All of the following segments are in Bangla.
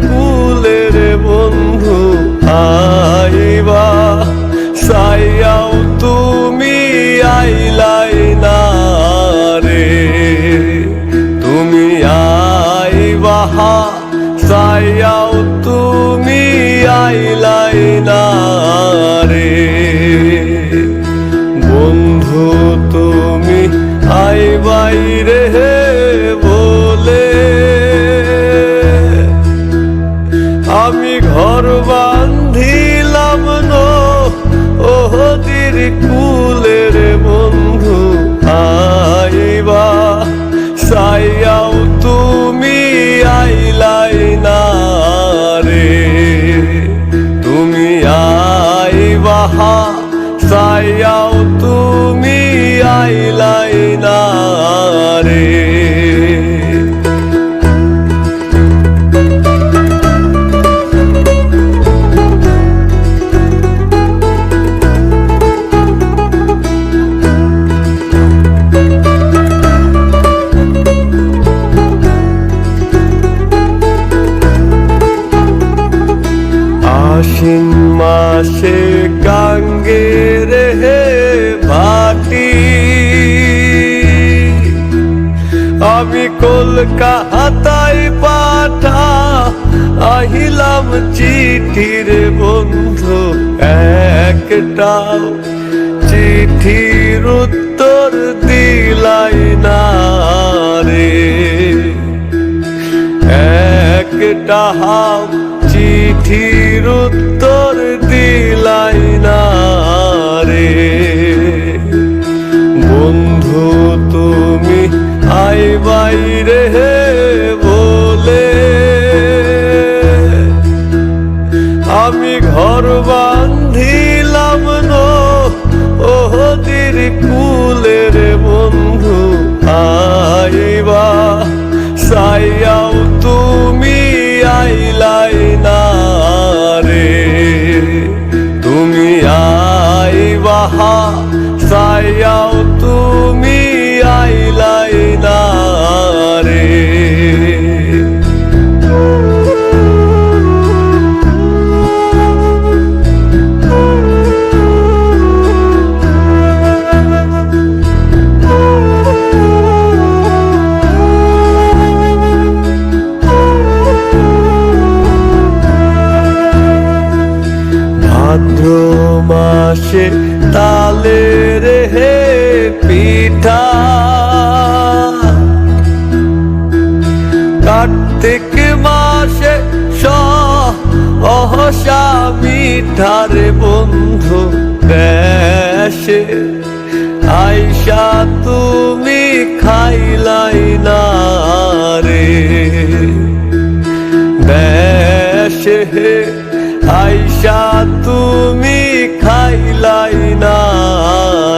কুলের বন্ধু আইবা সাইয়াও তুমি আইলাই না রে। তুমি আইবা সাইয়াও তুমি আইলাই না রে। বন্ধু তুমি আইবাই রে বলে আমি ঘর বান্ধিলাম নদীর কুলের বন্ধু আইবা সাইয়াও তুমি আইলাই না রে। তুমি আইবা সাইয়াও তুমি আইলাই না রে। আশ্বিন মাসে গাঙ্গের ভাটি আমি কলকাতায় পাঠা আহিলাম চিঠির বন্ধু একটা চিঠির উত্তর দিলাই না রে। একটা চিঠির উত্তর দিলাই না রে। বন্ধু তুমি আইবাই রে বলে আমি ঘর বান্ধিলাম নদীর কুলের বন্ধু আইবা সাইয়াও তুমি আইলাই না রে। তুমি আইবা সাইয়াও তুমি আইলাই না রে। ভাদ্র মাসে তালের পিঠা কার্তিক মাসে সহসা মিঠার বন্ধু দেশে আইসা তুমি খাইলাই না রে। দেশে আইসা তুমি খাইলাই না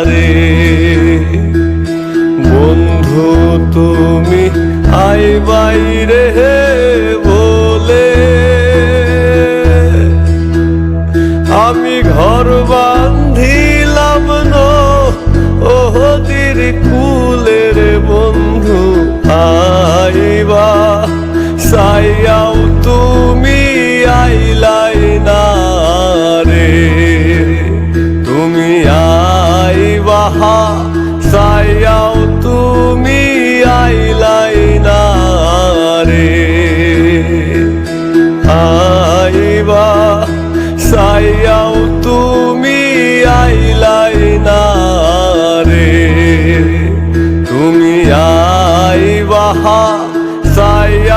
রে। বন্ধু তুমি আইবাই রে বলে আমি ঘর বান্ধিলাম নদীর কুলের বন্ধু আইবা সাইয়াও তুমি আইলাই না রে। তুমি আইবা সাইয়াও তুমি আইলাই না রে। আইবা সাইয়াও তুমি আইলাই না রে। তুমি আইবা সাইয়া